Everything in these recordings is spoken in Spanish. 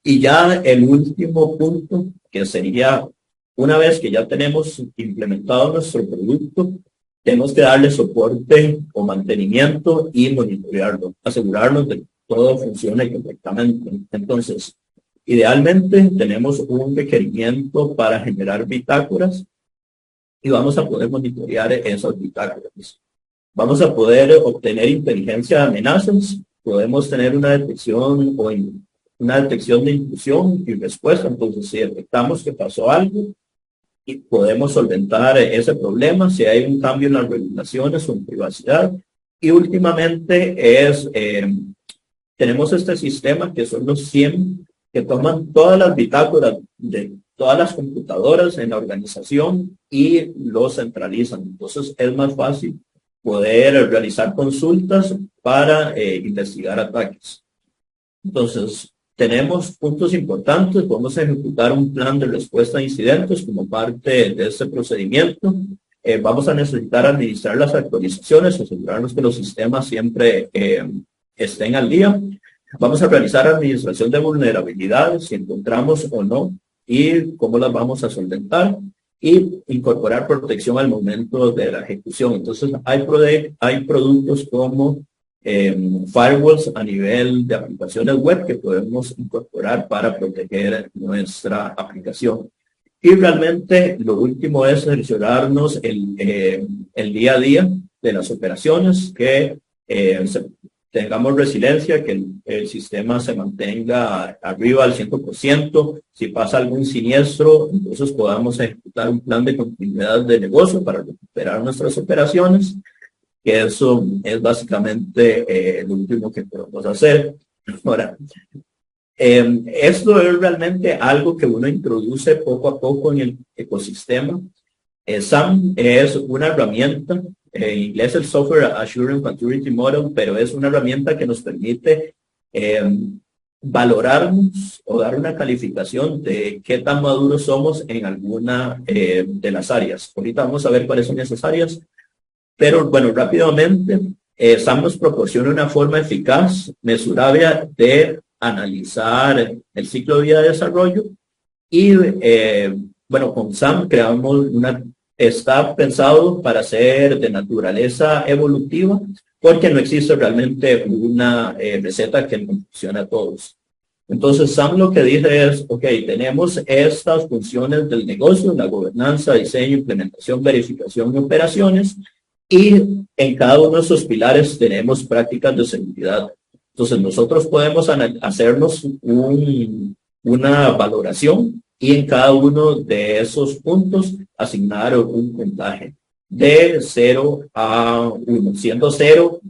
Y ya el último punto, que sería, una vez que ya tenemos implementado nuestro producto, tenemos que darle soporte o mantenimiento y monitorearlo, asegurarnos de que todo funcione correctamente. Entonces, idealmente tenemos un requerimiento para generar bitácoras y vamos a poder monitorear esas bitácoras. Vamos a poder obtener inteligencia de amenazas, podemos tener una detección de intrusión y respuesta. Entonces, si detectamos que pasó algo, y podemos solventar ese problema, si hay un cambio en las regulaciones o en privacidad. Y últimamente tenemos este sistema que son los SIEM, que toman todas las bitácoras de todas las computadoras en la organización y lo centralizan. Entonces es más fácil poder realizar consultas para investigar ataques. Entonces, tenemos puntos importantes, podemos ejecutar un plan de respuesta a incidentes como parte de este procedimiento. Vamos a necesitar administrar las actualizaciones, asegurarnos que los sistemas siempre estén al día. Vamos a realizar administración de vulnerabilidades, si encontramos o no, y cómo las vamos a solventar, y incorporar protección al momento de la ejecución. Entonces, hay productos como firewalls a nivel de aplicaciones web que podemos incorporar para proteger nuestra aplicación. Y realmente lo último es cerciorarnos el día a día de las operaciones, que tengamos resiliencia, que el sistema se mantenga arriba al 100%. Si pasa algún siniestro, entonces podamos ejecutar un plan de continuidad de negocio para recuperar nuestras operaciones, que eso es básicamente lo último que podemos hacer. Ahora, esto es realmente algo que uno introduce poco a poco en el ecosistema. SAM es una herramienta, en inglés el Software Assurance Maturity Model, pero es una herramienta que nos permite valorarnos o dar una calificación de qué tan maduros somos en alguna de las áreas. Ahorita vamos a ver cuáles son esas áreas. Pero bueno, rápidamente, SAM nos proporciona una forma eficaz, mesurable de analizar el ciclo de vida de desarrollo. Y bueno, con SAM está pensado para ser de naturaleza evolutiva, porque no existe realmente una receta que nos funcione a todos. Entonces, SAM lo que dice es, ok, tenemos estas funciones del negocio, la gobernanza, diseño, implementación, verificación y operaciones. Y en cada uno de esos pilares tenemos prácticas de seguridad. Entonces nosotros podemos hacernos una valoración y en cada uno de esos puntos asignar un puntaje de 0 a 1, siendo 0,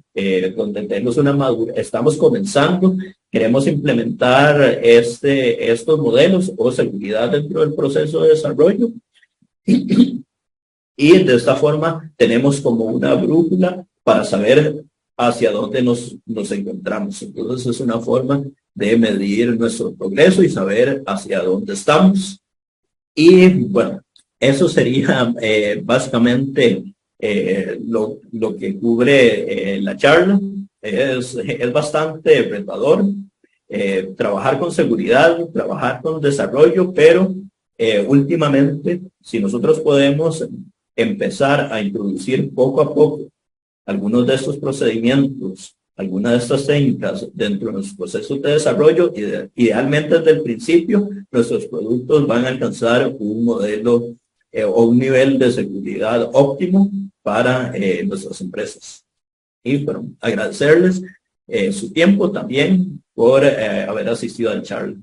donde tenemos una madurez, estamos comenzando, queremos implementar estos modelos o seguridad dentro del proceso de desarrollo. Y de esta forma tenemos como una brújula para saber hacia dónde nos encontramos. Entonces es una forma de medir nuestro progreso y saber hacia dónde estamos. Y bueno, eso sería básicamente lo que cubre la charla. Es bastante retador trabajar con seguridad, trabajar con desarrollo, pero últimamente, si nosotros podemos empezar a introducir poco a poco algunos de estos procedimientos, algunas de estas técnicas dentro de nuestros procesos de desarrollo, idealmente desde el principio, nuestros productos van a alcanzar un modelo o un nivel de seguridad óptimo para nuestras empresas. Y bueno, agradecerles su tiempo también por haber asistido al charla.